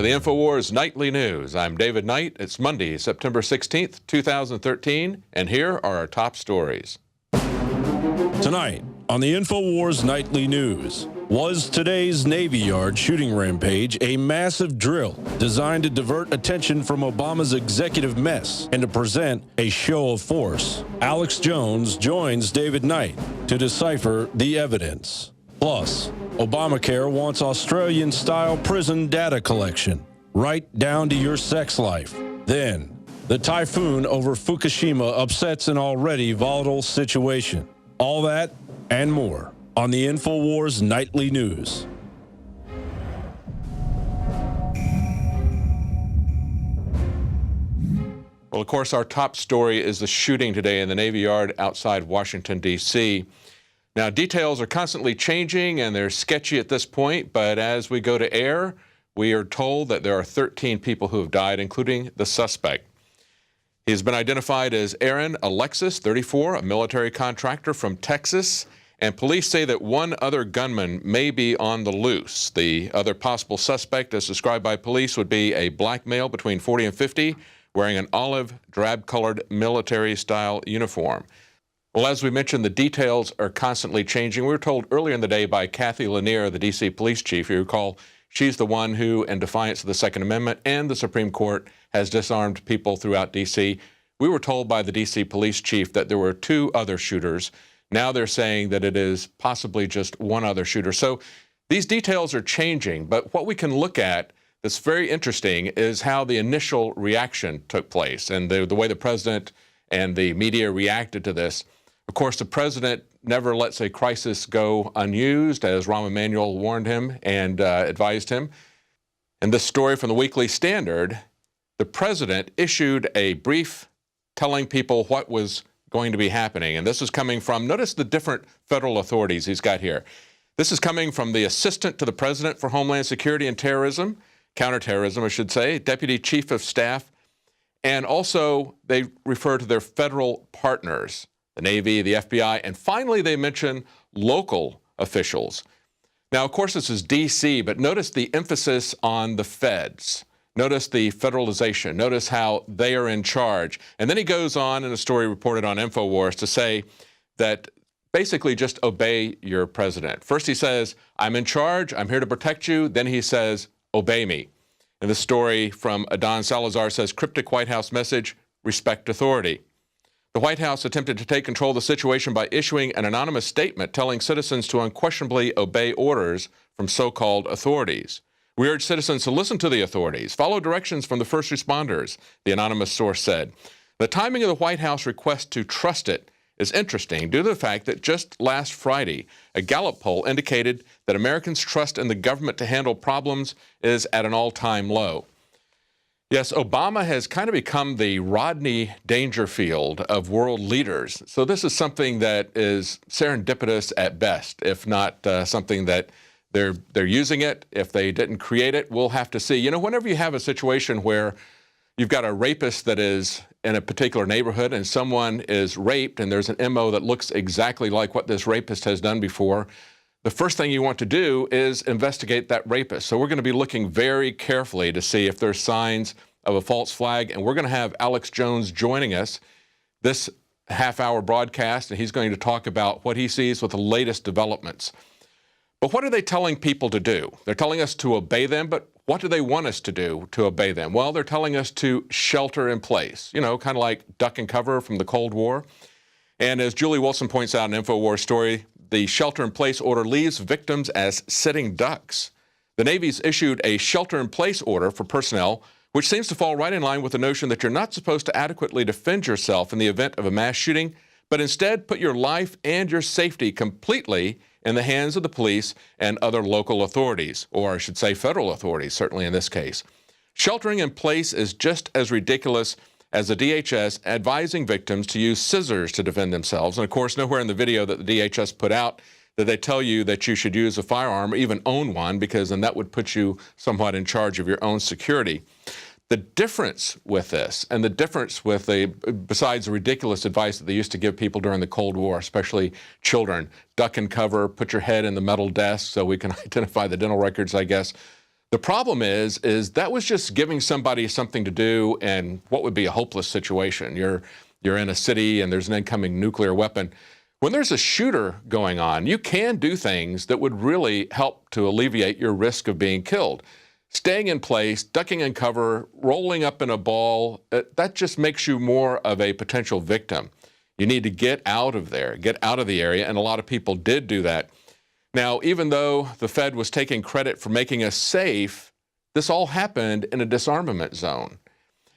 to the Infowars Nightly News. I'm David Knight. It's Monday, September 16th, 2013, and here are our top stories. Tonight on the Infowars Nightly News, was today's Navy Yard shooting rampage a massive drill designed to divert attention from Obama's executive mess and to present a show of force? Alex Jones joins David Knight to decipher the evidence. Plus, OBAMACARE wants Australian-style prison data collection, right down to your sex life. Then, the typhoon over Fukushima upsets an already volatile situation. All that and more on the Infowars Nightly News. Well, of course, our top story is the shooting today in the Navy Yard outside Washington, D.C. Now, details are constantly changing, and they're sketchy at this point, but as we go to air, we are told that there are 13 people who have died, including the suspect. He has been identified as Aaron Alexis, 34, a military contractor from Texas, and police say that one other gunman may be on the loose. The other possible suspect, as described by police, would be a black male between 40 and 50, wearing an olive drab-colored military-style uniform. Well, as we mentioned, the details are constantly changing. We were told earlier in the day by Kathy Lanier, the D.C. police chief, you recall, she's the one who, in defiance of the Second Amendment and the Supreme Court, has disarmed people throughout D.C. We were told by the D.C. police chief that there were two other shooters. Now they're saying that it is possibly just one other shooter. So these details are changing, but what we can look at that's very interesting is how the initial reaction took place and the way the president and the media reacted to this. Of course, the president never lets a crisis go unused, as Rahm Emanuel warned him and advised him. In this story from the Weekly Standard, the president issued a brief telling people what was going to be happening. And this is coming from, notice the different federal authorities he's got here. This is coming from the Assistant to the President for Homeland Security and Terrorism, Counterterrorism, I should say, Deputy Chief of Staff, and also they refer to their federal partners, the Navy, the FBI, and finally they mention local officials. Now, of course, this is D.C., but notice the emphasis on the feds. Notice the federalization. Notice how they are in charge. And then he goes on in a story reported on Infowars to say that basically just obey your president. First he says, I'm in charge, I'm here to protect you. Then he says, obey me. And the story from Adon Salazar says, cryptic White House message, respect authority. The White House attempted to take control of the situation by issuing an anonymous statement telling citizens to unquestionably obey orders from so-called authorities. We urge citizens to listen to the authorities, follow directions from the first responders, the anonymous source said. The timing of the White House request to trust it is interesting due to the fact that just last Friday, a Gallup poll indicated that Americans' trust in the government to handle problems is at an all-time low. Yes, Obama has kind of become the Rodney Dangerfield of world leaders. So this is something that is serendipitous at best, if not something that they're using it. If they didn't create it, we'll have to see. You know, whenever you have a situation where you've got a rapist that is in a particular neighborhood and someone is raped and there's an MO that looks exactly like what this rapist has done before, the first thing you want to do is investigate that rapist. So we're going to be looking very carefully to see if there's signs of a false flag. And we're going to have Alex Jones joining us this half-hour broadcast, and he's going to talk about what he sees with the latest developments. But what are they telling people to do? They're telling us to obey them, but what do they want us to do to obey them? Well, they're telling us to shelter in place, you know, kind of like duck and cover from the Cold War. And as Julie Wilson points out in Infowars story, the shelter-in-place order leaves victims as sitting ducks. The Navy's issued a shelter-in-place order for personnel, which seems to fall right in line with the notion that you're not supposed to adequately defend yourself in the event of a mass shooting, but instead put your life and your safety completely in the hands of the police and other local authorities, or I should say federal authorities, certainly in this case. Sheltering in place is just as ridiculous as the DHS advising victims to use scissors to defend themselves. And of course, nowhere in the video that the DHS put out did they tell you that you should use a firearm or even own one, because then that would put you somewhat in charge of your own security. The difference with this, and the difference with besides the ridiculous advice that they used to give people during the Cold War, especially children, duck and cover, put your head in the metal desk so we can identify the dental records, I guess. The problem is that was just giving somebody something to do in what would be a hopeless situation. You're in a city and there's an incoming nuclear weapon. When there's a shooter going on, you can do things that would really help to alleviate your risk of being killed. Staying in place, ducking in cover, rolling up in a ball, that just makes you more of a potential victim. You need to get out of there, get out of the area, and a lot of people did do that. Now, even though the Fed was taking credit for making us safe, this all happened in a disarmament zone.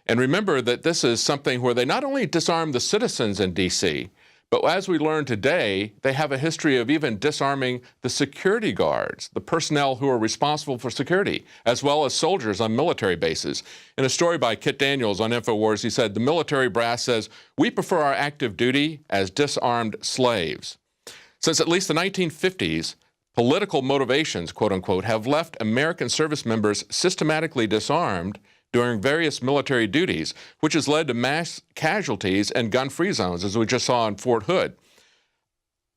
And remember that this is something where they not only disarmed the citizens in D.C., but as we learned today, they have a history of even disarming the security guards, the personnel who are responsible for security, as well as soldiers on military bases. In a story by Kit Daniels on Infowars, he said, the military brass says, we prefer our active duty as disarmed slaves. Since at least the 1950s, political motivations, quote unquote, have left American service members systematically disarmed during various military duties, which has led to mass casualties and gun-free zones, as we just saw in Fort Hood.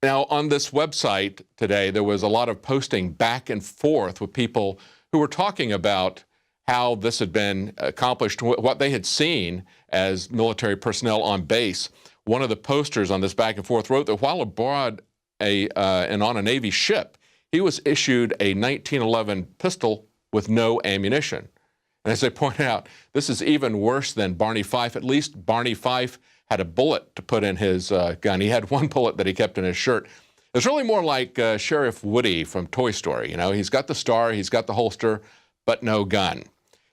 Now, on this website today, there was a lot of posting back and forth with people who were talking about how this had been accomplished, what they had seen as military personnel on base. One of the posters on this back and forth wrote that while aboard and on a Navy ship, he was issued a 1911 pistol with no ammunition. And as they point out, this is even worse than Barney Fife. At least Barney Fife had a bullet to put in his gun. He had one bullet that he kept in his shirt. It's really more like Sheriff Woody from Toy Story. You know, he's got the star, he's got the holster, but no gun.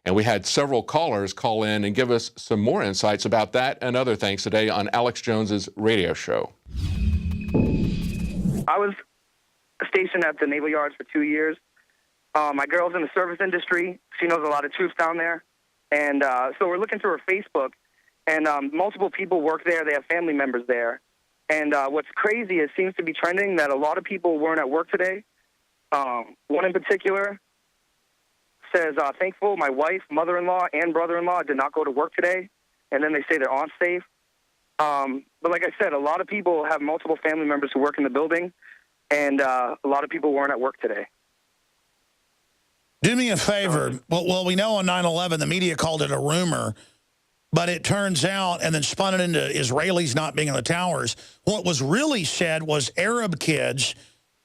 And we had several callers call in and give us some more insights about that and other things today on Alex Jones's radio show. I was stationed at the Naval Yards for 2 years. My girl's in the service industry. She knows a lot of troops down there. And so we're looking through her Facebook, and multiple people work there. They have family members there. And what's crazy, it seems to be trending that a lot of people weren't at work today. One in particular says, thankful my wife, mother-in-law, and brother-in-law did not go to work today. And then they say they're on safe. But like I said, a lot of people have multiple family members who work in the building, and a lot of people weren't at work today. Do me a favor. Well, we know on 9/11 the media called it a rumor, but it turns out, and then spun it into Israelis not being in the towers. What was really said was Arab kids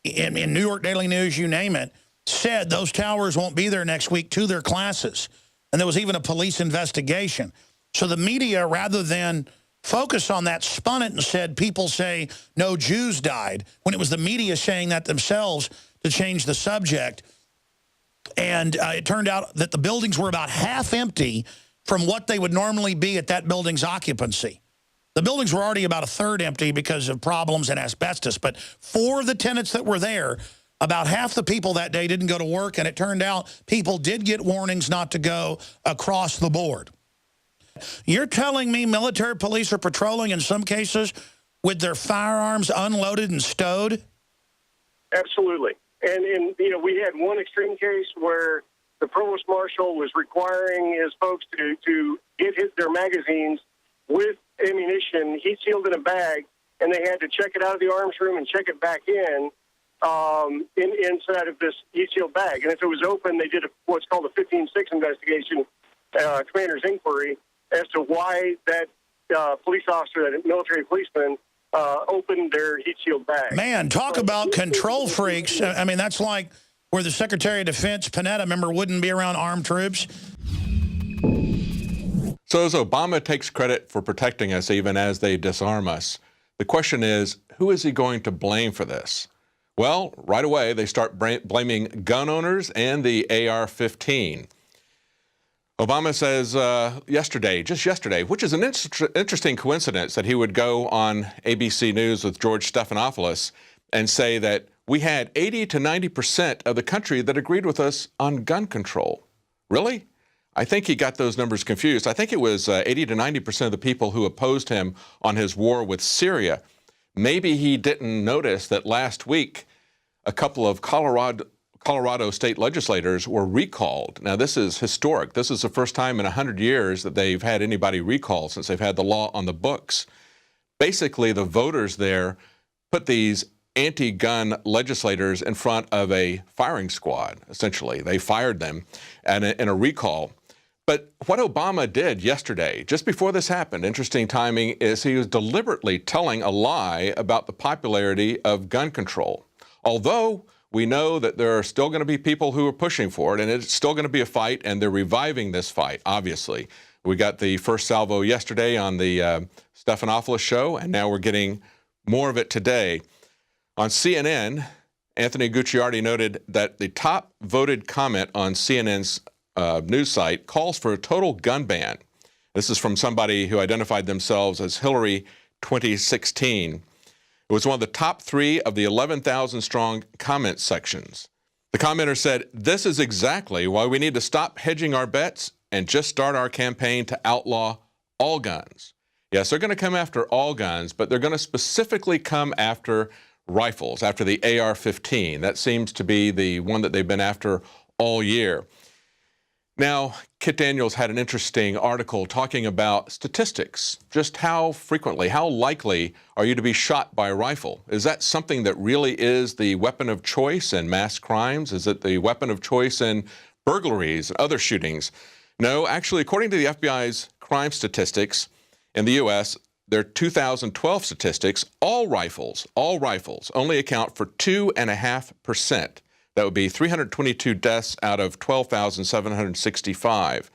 in New York Daily News, you name it, said those towers won't be there next week to their classes. And there was even a police investigation. So the media, rather than focus on that, spun it and said people say no Jews died, when it was the media saying that themselves to change the subject. And it turned out that the buildings were about half empty from what they would normally be at that building's occupancy. The buildings were already about a third empty because of problems and asbestos. But for the tenants that were there, about half the people that day didn't go to work. And it turned out people did get warnings not to go across the board. You're telling me military police are patrolling in some cases with their firearms unloaded and stowed? Absolutely. And you know, we had one extreme case where the provost marshal was requiring his folks to get their magazines with ammunition heat sealed in a bag, and they had to check it out of the arms room and check it back inside of this heat sealed bag. And if it was open, they did what's called a 15-6 investigation, commander's inquiry, as to why that police officer, that military policeman, opened their heat-sealed bag. Man, talk about control freaks. I mean, that's like where the Secretary of Defense, Panetta, member, wouldn't be around armed troops. So as Obama takes credit for protecting us even as they disarm us, the question is, who is he going to blame for this? Well, right away, they start blaming gun owners and the AR-15. Obama says just yesterday, which is an interesting coincidence that he would go on ABC News with George Stephanopoulos and say that we had 80 to 90% of the country that agreed with us on gun control. Really? I think he got those numbers confused. I think it was 80 to 90% of the people who opposed him on his war with Syria. Maybe he didn't notice that last week a couple of Colorado state legislators were recalled. Now, this is historic. This is the first time in 100 years that they've had anybody recalled since they've had the law on the books. Basically, the voters there put these anti-gun legislators in front of a firing squad, essentially. They fired them in a recall. But what Obama did yesterday, just before this happened, interesting timing, is he was deliberately telling a lie about the popularity of gun control. Although we know that there are still going to be people who are pushing for it, and it's still going to be a fight, and they're reviving this fight, obviously. We got the first salvo yesterday on the Stephanopoulos show, and now we're getting more of it today. On CNN, Anthony Gucciardi noted that the top voted comment on CNN's news site calls for a total gun ban. This is from somebody who identified themselves as Hillary 2016. It was one of the top 3 of the 11,000 strong comment sections. The commenter said, "This is exactly why we need to stop hedging our bets and just start our campaign to outlaw all guns." Yes, they're going to come after all guns, but they're going to specifically come after rifles, after the AR-15. That seems to be the one that they've been after all year. Now, Kit Daniels had an interesting article talking about statistics. Just how frequently, how likely are you to be shot by a rifle? Is that something that really is the weapon of choice in mass crimes? Is it the weapon of choice in burglaries and other shootings? No, actually, according to the FBI's crime statistics in the U.S., their 2012 statistics, all rifles only account for 2.5%. That would be 322 deaths out of 12,765.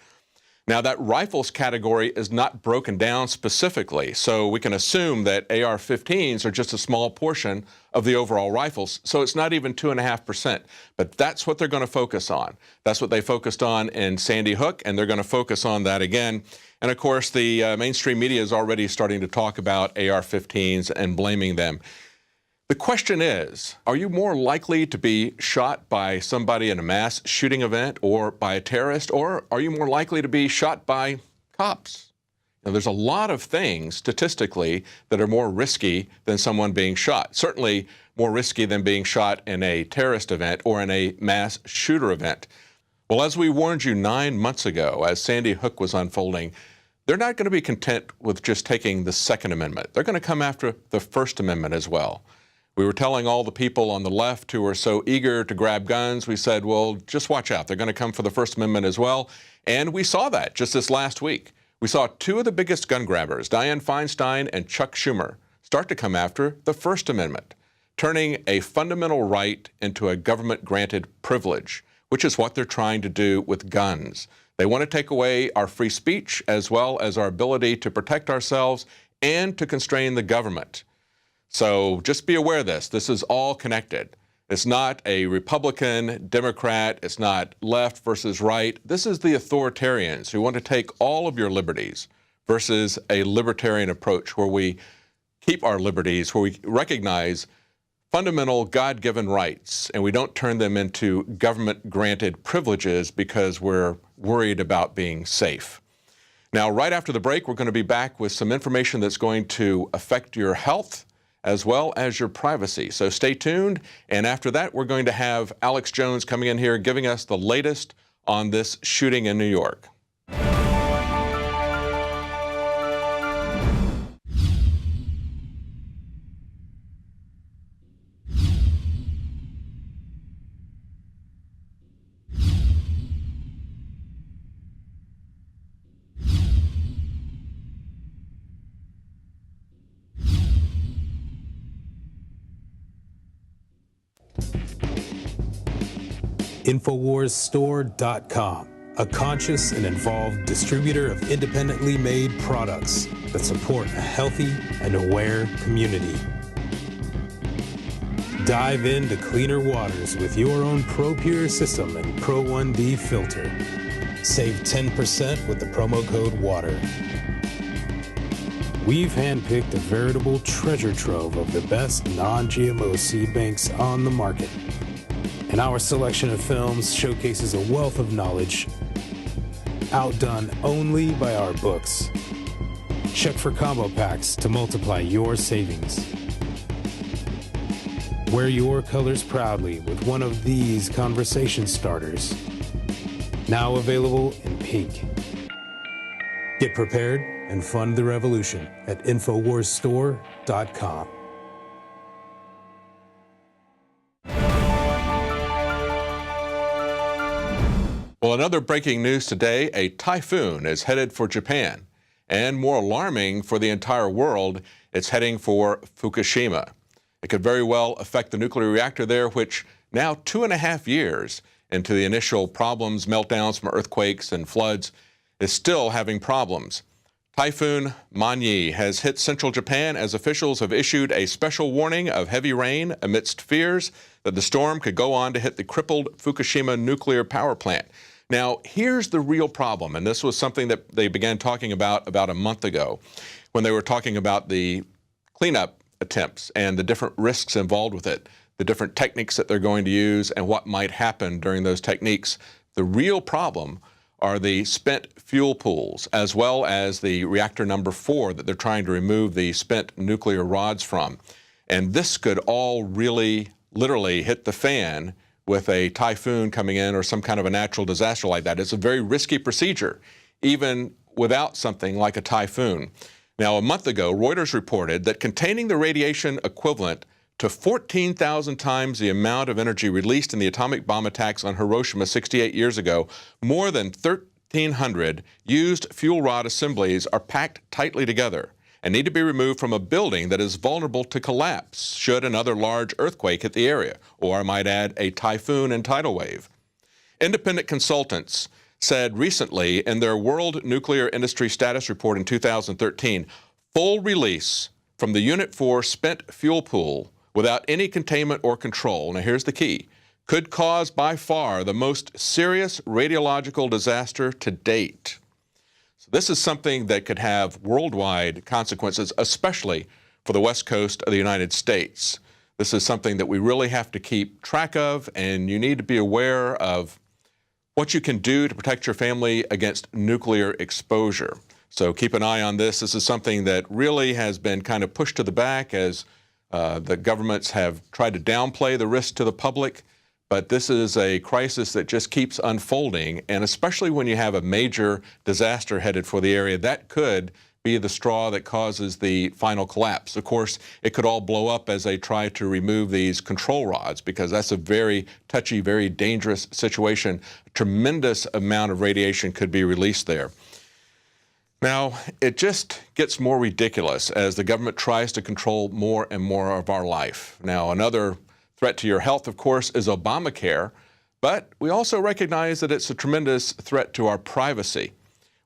Now, that rifles category is not broken down specifically, so we can assume that AR-15s are just a small portion of the overall rifles, so it's not even 2.5%. But that's what they're going to focus on. That's what they focused on in Sandy Hook, and they're going to focus on that again. And, of course, the mainstream media is already starting to talk about AR-15s and blaming them. The question is, are you more likely to be shot by somebody in a mass shooting event or by a terrorist, or are you more likely to be shot by cops? Now, there's a lot of things statistically that are more risky than someone being shot. Certainly more risky than being shot in a terrorist event or in a mass shooter event. Well, as we warned you 9 months ago, as Sandy Hook was unfolding, they're not going to be content with just taking the Second Amendment. They're going to come after the First Amendment as well. We were telling all the people on the left who were so eager to grab guns, we said, well, just watch out. They're going to come for the First Amendment as well. And we saw that just this last week. We saw 2 of the biggest gun grabbers, Dianne Feinstein and Chuck Schumer, start to come after the First Amendment, turning a fundamental right into a government-granted privilege, which is what they're trying to do with guns. They want to take away our free speech as well as our ability to protect ourselves and to constrain the government. So just be aware of this. This is all connected. It's not a Republican, Democrat. It's not left versus right. This is the authoritarians who want to take all of your liberties versus a libertarian approach where we keep our liberties, where we recognize fundamental God-given rights and we don't turn them into government-granted privileges because we're worried about being safe. Now, right after the break, we're going to be back with some information that's going to affect your health as well as your privacy. So stay tuned. And after that, we're going to have Alex Jones coming in here giving us the latest on this shooting in New York. Infowarsstore.com, a conscious and involved distributor of independently made products that support a healthy and aware community. Dive into cleaner waters with your own ProPure system and Pro 1D filter. Save 10% with the promo code WATER. We've handpicked a veritable treasure trove of the best non-GMO seed banks on the market. And our selection of films showcases a wealth of knowledge outdone only by our books. Check for combo packs to multiply your savings. Wear your colors proudly with one of these conversation starters. Now available in pink. Get prepared and fund the revolution at Infowarsstore.com. Well, another breaking news today, a typhoon is headed for Japan. And more alarming for the entire world, it's heading for Fukushima. It could very well affect the nuclear reactor there, which now 2.5 years into the initial problems, meltdowns from earthquakes and floods, is still having problems. Typhoon Manyi has hit central Japan as officials have issued a special warning of heavy rain amidst fears that the storm could go on to hit the crippled Fukushima nuclear power plant. Now, here's the real problem, and this was something that they began talking about a month ago when they were talking about the cleanup attempts and the different risks involved with it, the different techniques that they're going to use and what might happen during those techniques. The real problem are the spent fuel pools, as well as the reactor number 4 that they're trying to remove the spent nuclear rods from. And this could all really, literally hit the fan with a typhoon coming in or some kind of a natural disaster like that. It's a very risky procedure, even without something like a typhoon. Now, a month ago, Reuters reported that containing the radiation equivalent to 14,000 times the amount of energy released in the atomic bomb attacks on Hiroshima 68 years ago, more than 1,300 used fuel rod assemblies are packed tightly together and need to be removed from a building that is vulnerable to collapse should another large earthquake hit the area, or I might add, a typhoon and tidal wave. Independent consultants said recently in their World Nuclear Industry Status Report in 2013, full release from the Unit 4 spent fuel pool without any containment or control, now here's the key, could cause by far the most serious radiological disaster to date. So this is something that could have worldwide consequences, especially for the west coast of the United States. This is something that we really have to keep track of, and you need to be aware of what you can do to protect your family against nuclear exposure. So keep an eye on this. This is something that really has been kind of pushed to the back as the governments have tried to downplay the risk to the public, but this is a crisis that just keeps unfolding, and especially when you have a major disaster headed for the area, that could be the straw that causes the final collapse. Of course, it could all blow up as they try to remove these control rods, because that's a very touchy, very dangerous situation. A tremendous amount of radiation could be released there. Now, it just gets more ridiculous as the government tries to control more and more of our life. Now, another threat to your health, of course, is OBAMACARE, but we also recognize that it's a tremendous threat to our privacy.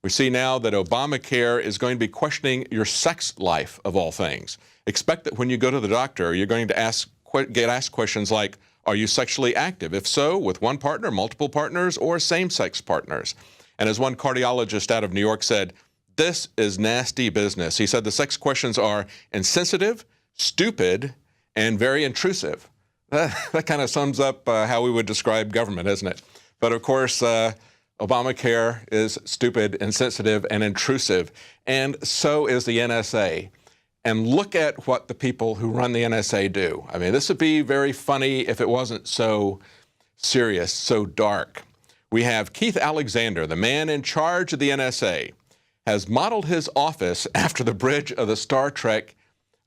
We see now that OBAMACARE is going to be questioning your sex life, of all things. Expect that when you go to the doctor, you're going to get asked questions like, are you sexually active? If so, with one partner, multiple partners, or same-sex partners? And as one cardiologist out of New York said, this is nasty business. He said the sex questions are insensitive, stupid, and very intrusive. That kind of sums up how we would describe government, isn't it? But of course, Obamacare is stupid, insensitive, and intrusive, and so is the NSA. And look at what the people who run the NSA do. I mean, this would be very funny if it wasn't so serious, so dark. We have Keith Alexander, the man in charge of the NSA, has modeled his office after the bridge of the Star Trek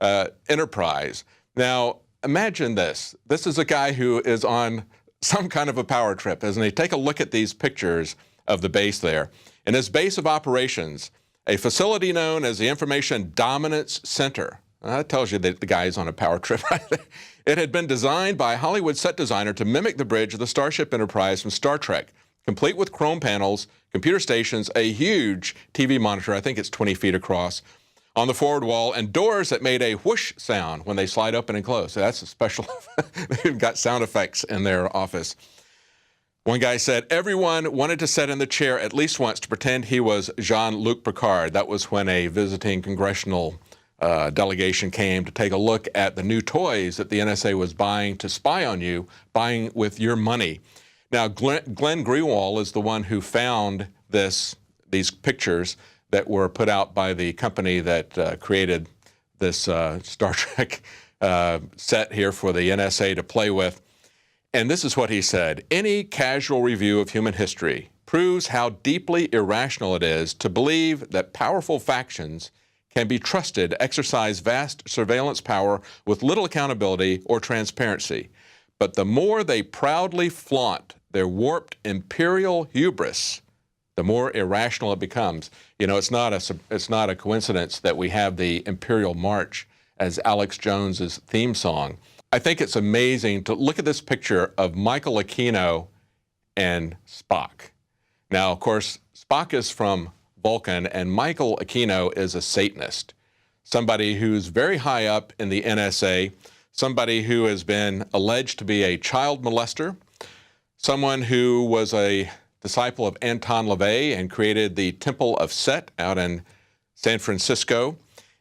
Enterprise. Now, imagine this. This is a guy who is on some kind of a power trip, isn't he? Take a look at these pictures of the base there. In his base of operations, a facility known as the Information Dominance Center. That tells you that the guy is on a power trip. It had been designed by a Hollywood set designer to mimic the bridge of the Starship Enterprise from Star Trek, complete with chrome panels, computer stations, a huge TV monitor, I think it's 20 feet across, on the forward wall, and doors that made a whoosh sound when they slide open and close. So that's a special, they've got sound effects in their office. One guy said everyone wanted to sit in the chair at least once to pretend he was Jean-Luc Picard. That was when a visiting congressional delegation came to take a look at the new toys that the NSA was buying to spy on you, buying with your money. Now, Glenn Greenwald is the one who found these pictures that were put out by the company that created this Star Trek set here for the NSA to play with. And this is what he said: any casual review of human history proves how deeply irrational it is to believe that powerful factions can be trusted to exercise vast surveillance power with little accountability or transparency. But the more they proudly flaunt their warped imperial hubris, the more irrational it becomes. You know, it's not a coincidence that we have the Imperial March as Alex Jones's theme song. I think it's amazing to look at this picture of Michael Aquino and Spock. Now, of course, Spock is from Vulcan, and Michael Aquino is a Satanist, somebody who's very high up in the NSA, somebody who has been alleged to be a child molester, someone who was a disciple of Anton LaVey and created the Temple of Set out in San Francisco.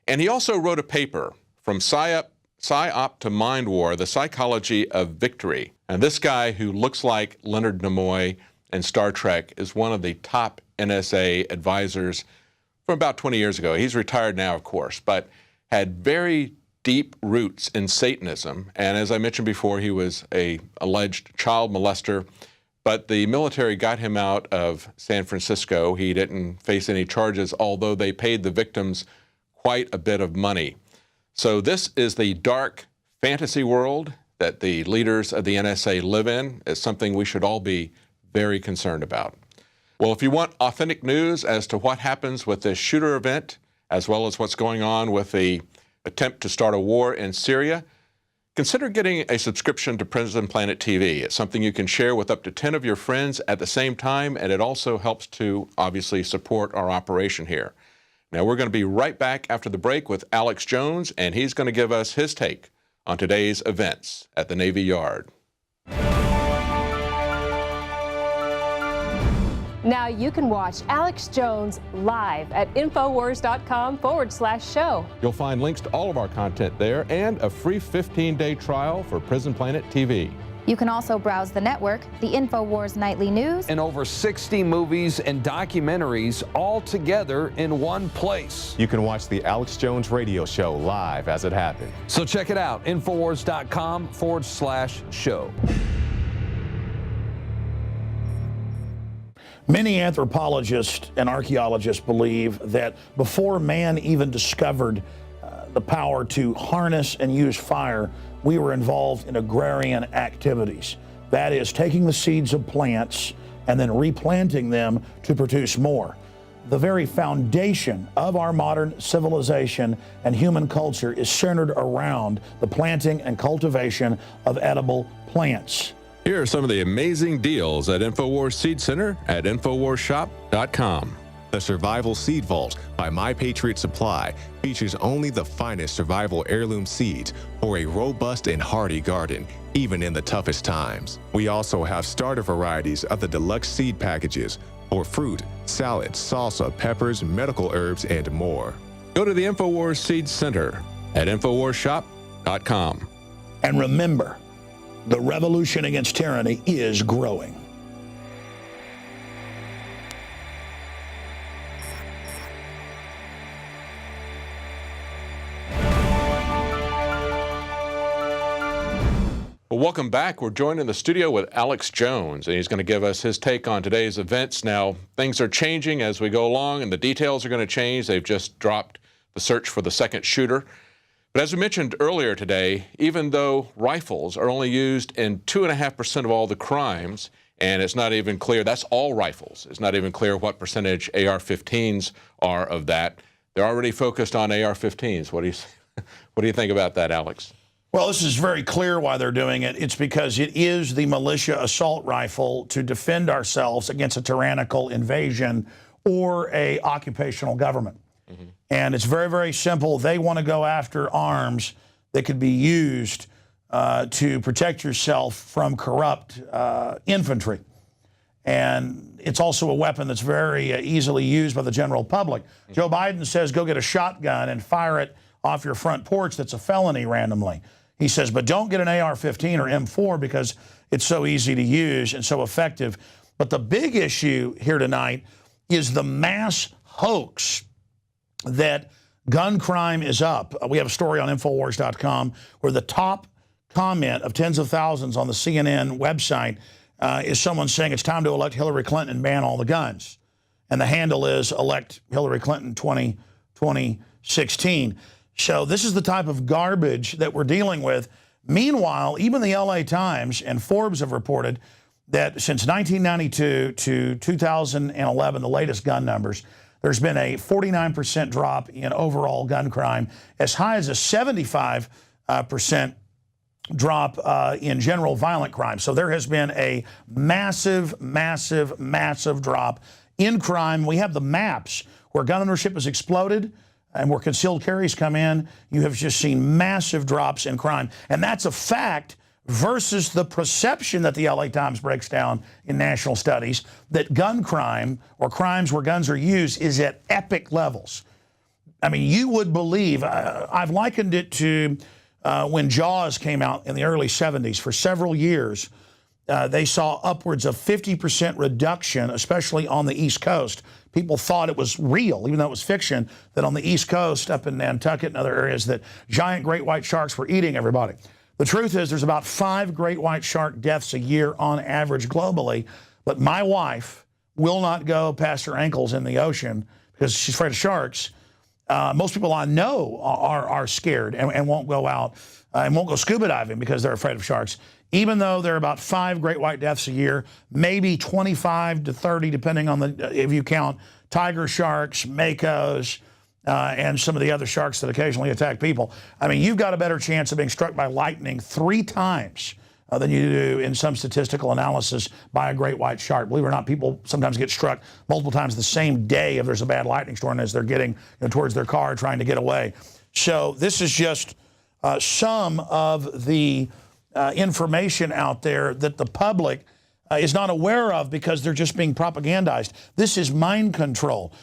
And he also wrote a paper, From Psyop to Mind War, The Psychology of Victory. And this guy, who looks like Leonard Nimoy in Star Trek, is one of the top NSA advisors from about 20 years ago. He's retired now, of course, but had very deep roots in Satanism. And as I mentioned before, he was an alleged child molester, but the military got him out of San Francisco. He didn't face any charges, although they paid the victims quite a bit of money. So this is the dark fantasy world that the leaders of the NSA live in. It's something we should all be very concerned about. Well, if you want authentic news as to what happens with this shooter event, as well as what's going on with the attempt to start a war in Syria, consider getting a subscription to Prison Planet TV. It's something you can share with up to 10 of your friends at the same time, and it also helps to obviously support our operation here. Now, we're going to be right back after the break with Alex Jones, and he's going to give us his take on today's events at the Navy Yard. Now you can watch Alex Jones live at Infowars.com/show. You'll find links to all of our content there and a free 15-day trial for Prison Planet TV. You can also browse the network, the Infowars Nightly News, and over 60 movies and documentaries all together in one place. You can watch the Alex Jones radio show live as it happened. So check it out, Infowars.com/show. Many anthropologists and archaeologists believe that before man even discovered the power to harness and use fire, we were involved in agrarian activities. That is, taking the seeds of plants and then replanting them to produce more. The very foundation of our modern civilization and human culture is centered around the planting and cultivation of edible plants. Here are some of the amazing deals at InfoWars Seed Center at InfoWarsShop.com. The Survival Seed Vault by My Patriot Supply features only the finest survival heirloom seeds for a robust and hardy garden, even in the toughest times. We also have starter varieties of the deluxe seed packages for fruit, salad, salsa, peppers, medical herbs, and more. Go to the InfoWars Seed Center at InfoWarsShop.com. And remember, the revolution against tyranny is growing. Well, welcome back. We're joined in the studio with Alex Jones, and he's going to give us his take on today's events. Now, things are changing as we go along, and the details are going to change. They've just dropped the search for the second shooter. But as we mentioned earlier today, even though rifles are only used in 2.5% of all the crimes, and it's not even clear, that's all rifles. It's not even clear what percentage AR-15s are of that. They're already focused on AR-15s. What do you think about that, Alex? Well, this is very clear why they're doing it. It's because it is the militia assault rifle to defend ourselves against a tyrannical invasion or a occupational government. Mm-hmm. And it's very, very simple. They want to go after arms that could be used to protect yourself from corrupt infantry. And it's also a weapon that's very easily used by the general public. Mm-hmm. Joe Biden says go get a shotgun and fire it off your front porch. That's a felony randomly. He says, but don't get an AR-15 or M4 because it's so easy to use and so effective. But the big issue here tonight is the mass hoax that gun crime is up. We have a story on Infowars.com where the top comment of tens of thousands on the CNN website is someone saying it's time to elect Hillary Clinton and ban all the guns. And the handle is elect Hillary Clinton 2016. So this is the type of garbage that we're dealing with. Meanwhile, even the LA Times and Forbes have reported that since 1992 to 2011, the latest gun numbers, there's been a 49% drop in overall gun crime, as high as a 75% drop in general violent crime. So there has been a massive, massive, massive drop in crime. We have the maps where gun ownership has exploded and where concealed carries come in. You have just seen massive drops in crime. And that's a fact versus the perception that the LA Times breaks down in national studies that gun crime or crimes where guns are used is at epic levels. I mean, you would believe, I've likened it to when Jaws came out in the early 70s. For several years, they saw upwards of 50% reduction, especially on the East Coast. People thought it was real, even though it was fiction, that on the East Coast, up in Nantucket and other areas, that giant great white sharks were eating everybody. The truth is there's about 5 great white shark deaths a year on average globally, but my wife will not go past her ankles in the ocean because she's afraid of sharks. Most people I know are scared and won't go out and won't go scuba diving because they're afraid of sharks. Even though there are about 5 great white deaths a year, maybe 25 to 30, depending on if you count tiger sharks, makos, and some of the other sharks that occasionally attack people. I mean, you've got a better chance of being struck by lightning 3 times than you do in some statistical analysis by a great white shark. Believe it or not, people sometimes get struck multiple times the same day if there's a bad lightning storm as they're getting towards their car trying to get away. So this is just some of the information out there that the public is not aware of because they're just being propagandized. This is mind control.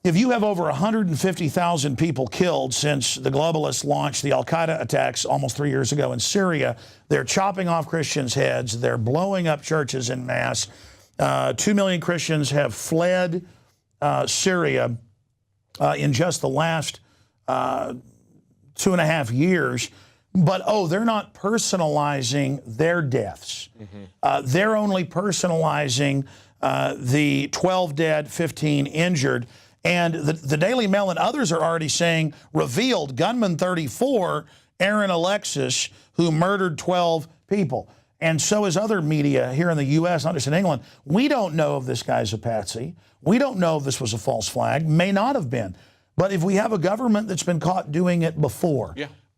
If you have over 150,000 people killed since the globalists launched the al-Qaeda attacks almost 3 years ago in Syria, they're chopping off Christians' heads, they're blowing up churches en masse. 2 million Christians have fled Syria in just the last 2.5 years. But, they're not personalizing their deaths. They're only personalizing the 12 dead, 15 injured. And the Daily Mail and others are already saying, revealed, gunman 34, Aaron Alexis, who murdered 12 people. And so is other media here in the U.S., not just in England. We don't know if this guy's a patsy. We don't know if this was a false flag. May not have been. But if we have a government that's been caught doing it before,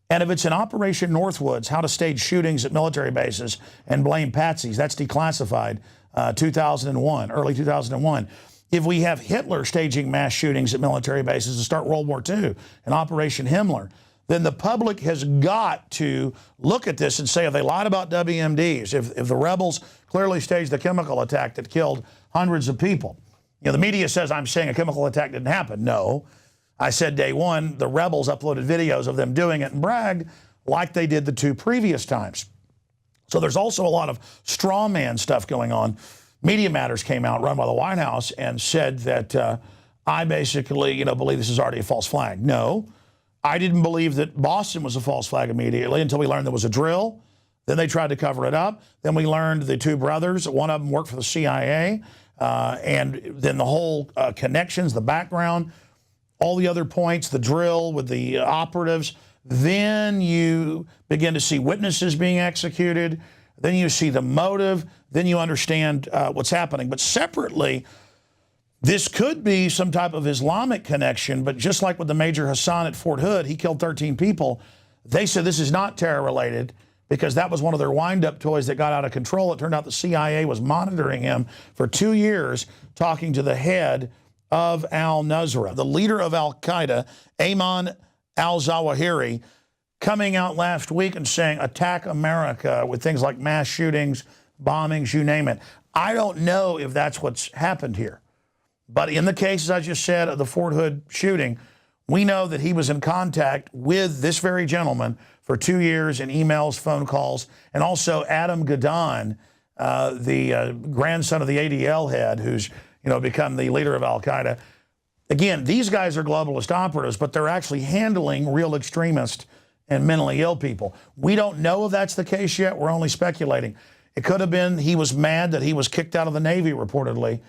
and if it's an Operation Northwoods, how to stage shootings at military bases and blame patsies, that's declassified, 2001, early 2001. If we have Hitler staging mass shootings at military bases to start World War II, an Operation Himmler, then the public has got to look at this and say, if they lied about WMDs, if the rebels clearly staged the chemical attack that killed hundreds of people. The media says I'm saying a chemical attack didn't happen. No. I said day one, the rebels uploaded videos of them doing it and bragged like they did the 2 previous times. So there's also a lot of straw man stuff going on. Media Matters came out, run by the White House, and said that I basically, believe this is already a false flag. No, I didn't believe that Boston was a false flag immediately until we learned there was a drill. Then they tried to cover it up. Then we learned the 2 brothers, one of them worked for the CIA, and then the whole connections, the background, all the other points, the drill with the operatives. Then you begin to see witnesses being executed. Then you see the motive. Then you understand what's happening. But separately, this could be some type of Islamic connection, but just like with the Major Hassan at Fort Hood, he killed 13 people. They said this is not terror-related because that was one of their wind-up toys that got out of control. It turned out the CIA was monitoring him for 2 years, talking to the head of al-Nusra. The leader of al-Qaeda, Ayman al-Zawahiri, coming out last week and saying, attack America with things like mass shootings, bombings, you name it. I don't know if that's what's happened here. But in the cases I just said of the Fort Hood shooting, we know that he was in contact with this very gentleman for 2 years in emails, phone calls, and also Adam Gadon, the grandson of the ADL head who's become the leader of al-Qaeda. Again, these guys are globalist operatives, but they're actually handling real extremists and mentally ill people. We don't know if that's the case yet. We're only speculating. It could have been he was mad that he was kicked out of the Navy, reportedly,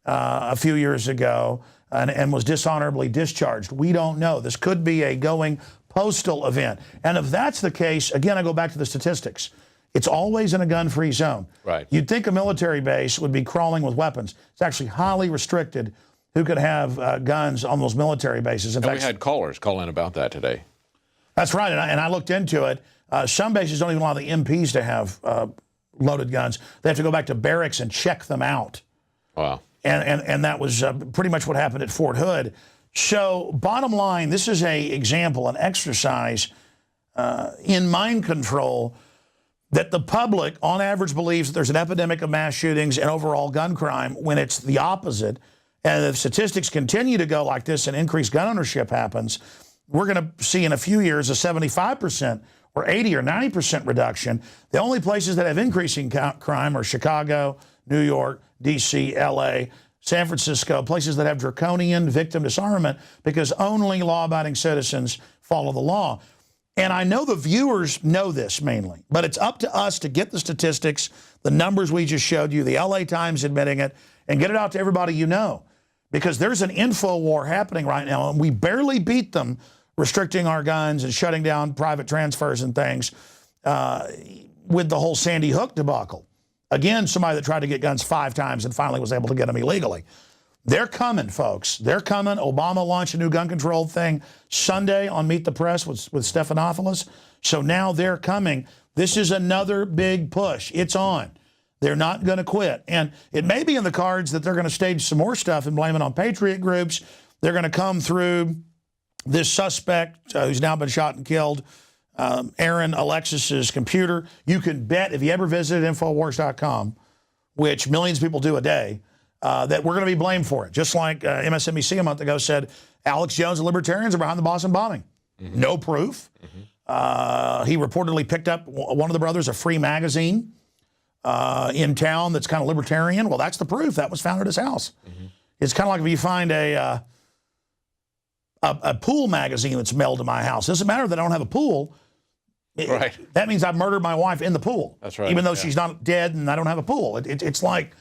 a few years ago and was dishonorably discharged. We don't know. This could be a going postal event. And if that's the case, again, I go back to the statistics. It's always in a gun-free zone. Right. You'd think a military base would be crawling with weapons. It's actually highly restricted who could have guns on those military bases. In And fact, we had callers call in about that today. that's right, and I looked into it. Some bases don't even allow the MPs to have loaded guns. They have to go back to barracks and check them out. Wow. And that was pretty much what happened at Fort Hood. So bottom line, this is an example, an exercise in mind control that the public, on average, believes that there's an epidemic of mass shootings and overall gun crime when it's the opposite. And if statistics continue to go like this and increased gun ownership happens, we're going to see in a few years a 75% or 80 or 90% reduction. The only places that have increasing crime are Chicago, New York, D.C., L.A., San Francisco, places that have draconian victim disarmament because only law-abiding citizens follow the law. And I know the viewers know this mainly, but it's up to us to get the statistics, the numbers we just showed you, the LA Times admitting it, and get it out to everybody you know. Because there's an info war happening right now, and we barely beat them restricting our guns and shutting down private transfers and things with the whole Sandy Hook debacle. Again, somebody that tried to get guns 5 times and finally was able to get them illegally. They're coming, folks. They're coming. Obama launched a new gun control thing Sunday on Meet the Press with Stephanopoulos. So now they're coming. This is another big push. It's on. They're not going to quit. And it may be in the cards that they're going to stage some more stuff and blame it on patriot groups. They're going to come through this suspect who's now been shot and killed, Aaron Alexis's computer. You can bet, if you ever visited Infowars.com, which millions of people do a day, that we're going to be blamed for it. Just like MSNBC a month ago said, Alex Jones and libertarians are behind the Boston bombing. Mm-hmm. No proof. Mm-hmm. He reportedly picked up one of the brothers a free magazine in town that's kind of libertarian. Well, that's the proof. That was found at his house. Mm-hmm. It's kind of like if you find a pool magazine that's mailed to my house. It doesn't matter that I don't have a pool. Right. That means I've murdered my wife in the pool. That's right. Even though she's not dead and I don't have a pool. It's like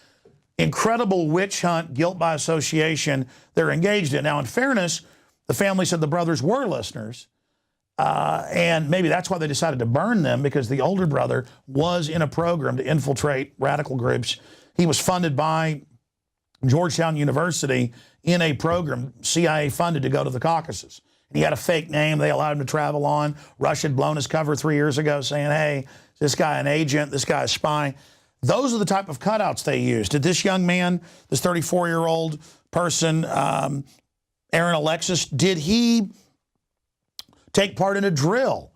incredible witch hunt, guilt by association they're engaged in. Now, in fairness, the family said the brothers were listeners, and maybe that's why they decided to burn them, because the older brother was in a program to infiltrate radical groups. He was funded by Georgetown University in a program CIA funded to go to the Caucasus. And he had a fake name they allowed him to travel on. Rush had blown his cover 3 years ago saying, hey, this guy an agent, this guy a spy. Those are the type of cutouts they used. Did this young man, this 34-year-old person, Aaron Alexis, did he take part in a drill?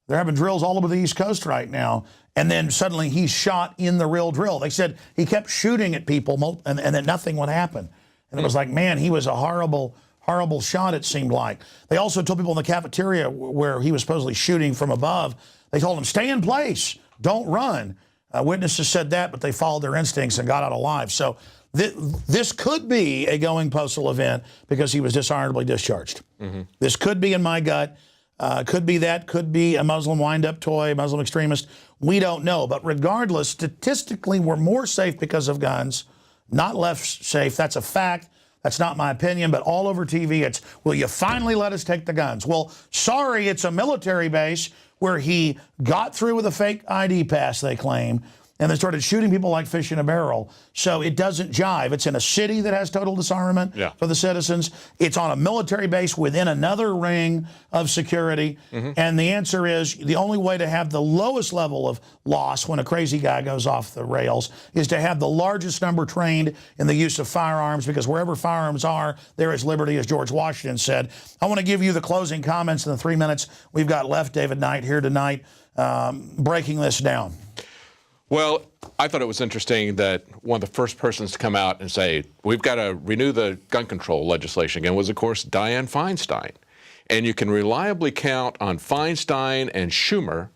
They're having drills all over the East Coast right now. And then suddenly he's shot in the real drill. They said he kept shooting at people and then nothing would happen. And it was like, man, he was a horrible, horrible shot, it seemed like. They also told people in the cafeteria where he was supposedly shooting from above, they told him, stay in place, don't run. Witnesses said that, but they followed their instincts and got out alive. So this could be a going postal event because he was dishonorably discharged. Mm-hmm. This could be in my gut. Could be that. Could be a Muslim wind-up toy, Muslim extremist. We don't know. But regardless, statistically, we're more safe because of guns, not less safe. That's a fact. That's not my opinion, but all over TV, it's, will you finally let us take the guns? Well, sorry, it's a military base where he got through with a fake ID pass, they claim, and then started shooting people like fish in a barrel. So it doesn't jive. It's in a city that has total disarmament for the citizens. It's on a military base within another ring of security. Mm-hmm. And the answer is the only way to have the lowest level of loss when a crazy guy goes off the rails is to have the largest number trained in the use of firearms, because wherever firearms are, there is liberty, as George Washington said. I want to give you the closing comments in the 3 minutes we've got left. David Knight here tonight breaking this down. Well, I thought it was interesting that one of the first persons to come out and say, we've got to renew the gun control legislation again was, of course, Dianne Feinstein. And you can reliably count on Feinstein and Schumer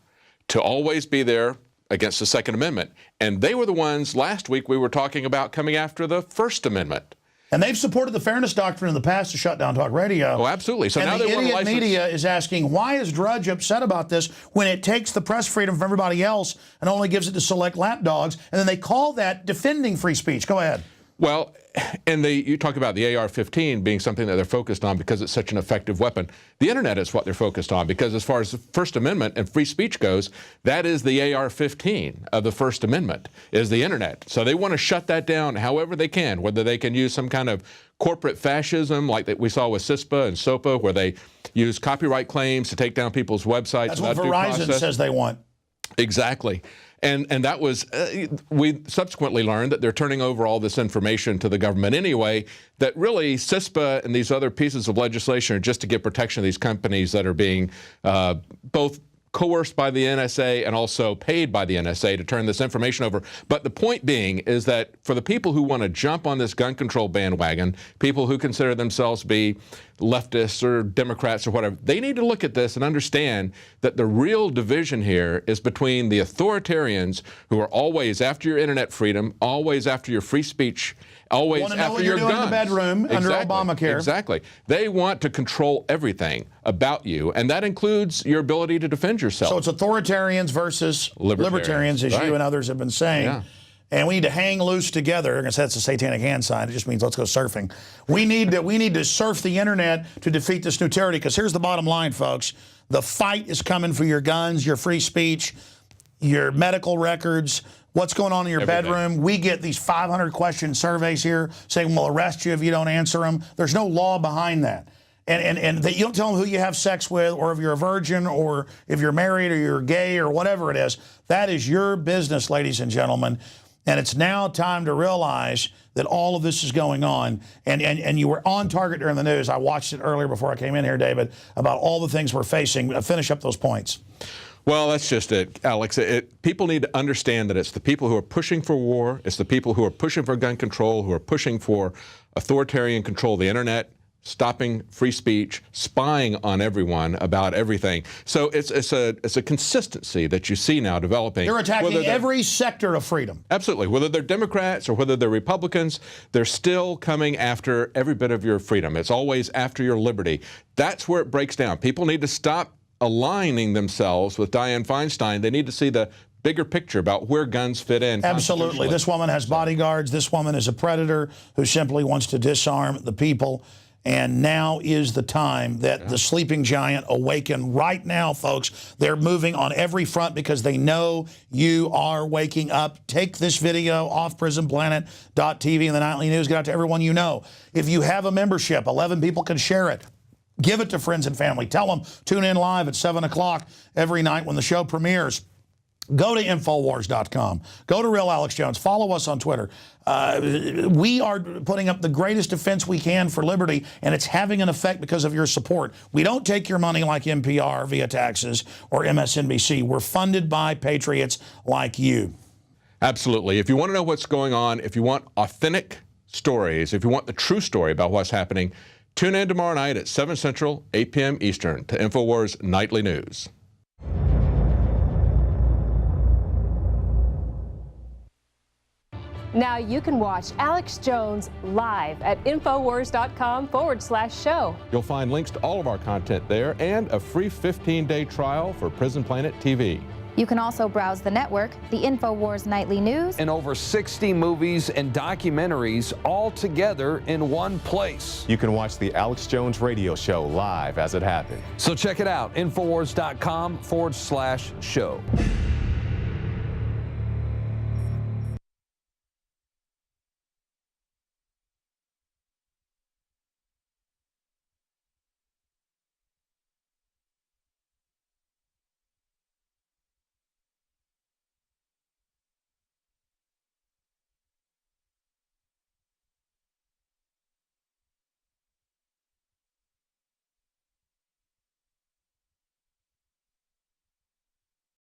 to always be there against the Second Amendment. And they were the ones last week we were talking about coming after the First Amendment. And they've supported the fairness doctrine in the past to shut down talk radio. Oh, absolutely. So and now the they want to idiot license. media is asking, why is Drudge upset about this when it takes the press freedom from everybody else and only gives it to select lapdogs? And then they call that defending free speech. Go ahead. Well, and you talk about the AR-15 being something that they're focused on because it's such an effective weapon. The internet is what they're focused on because as far as the First Amendment and free speech goes, that is the AR-15 of the First Amendment, is the internet. So they want to shut that down however they can, whether they can use some kind of corporate fascism like that we saw with CISPA and SOPA, where they use copyright claims to take down people's websites. That's what Verizon says they want. Exactly. And that was, we subsequently learned that they're turning over all this information to the government anyway, that really CISPA and these other pieces of legislation are just to give protection to these companies that are being both coerced by the NSA and also paid by the NSA to turn this information over. But the point being is that for the people who want to jump on this gun control bandwagon, people who consider themselves to be leftists or Democrats or whatever, they need to look at this and understand that the real division here is between the authoritarians who are always after your internet freedom, always after your free speech, always want to know after what your you're doing guns. in the bedroom under Obamacare. Exactly. They want to control everything about you, and that includes your ability to defend yourself. So it's authoritarians versus libertarians, as you and others have been saying. Yeah. And we need to hang loose together. I guess that's a satanic hand sign. It just means let's go surfing. We need to surf the internet to defeat this new tyranny. Because here's the bottom line, folks: the fight is coming for your guns, your free speech, your medical records. What's going on in your bedroom? We get these 500-question surveys here saying we'll arrest you if you don't answer them. There's no law behind that. And that you don't tell them who you have sex with, or if you're a virgin, or if you're married, or you're gay, or whatever it is. That is your business, ladies and gentlemen. And it's now time to realize that all of this is going on. And you were on target during the news. I watched it earlier before I came in here, David, about all the things we're facing. Finish up those points. Well, that's just it, Alex. People need to understand that it's the people who are pushing for war, it's the people who are pushing for gun control, who are pushing for authoritarian control of the internet, stopping free speech, spying on everyone about everything. So it's a consistency that you see now developing. They're attacking every sector of freedom. Absolutely. Whether they're Democrats or whether they're Republicans, they're still coming after every bit of your freedom. It's always after your liberty. That's where it breaks down. People need to stop aligning themselves with Dianne Feinstein. They need to see the bigger picture about where guns fit in. Absolutely. This woman has bodyguards. This woman is a predator who simply wants to disarm the people. And now is the time that the sleeping giant awaken. Right now, folks, they're moving on every front because they know you are waking up. Take this video off prisonplanet.tv and the Nightly News. Get out to everyone you know. If you have a membership, 11 people can share it. Give it to friends and family. Tell them, tune in live at 7 o'clock every night when the show premieres. Go to Infowars.com. Go to Real Alex Jones. Follow us on Twitter. We are putting up the greatest defense we can for liberty, and it's having an effect because of your support. We don't take your money like NPR via taxes or MSNBC. We're funded by patriots like you. Absolutely. If you want to know what's going on, if you want authentic stories, if you want the true story about what's happening, tune in tomorrow night at 7 Central, 8 p.m. Eastern to Infowars Nightly News. Now you can watch Alex Jones live at Infowars.com/show. You'll find links to all of our content there and a free 15-day trial for Prison Planet TV. You can also browse the network, the Infowars Nightly News, and over 60 movies and documentaries all together in one place. You can watch the Alex Jones radio show live as it happens. So check it out, Infowars.com/show.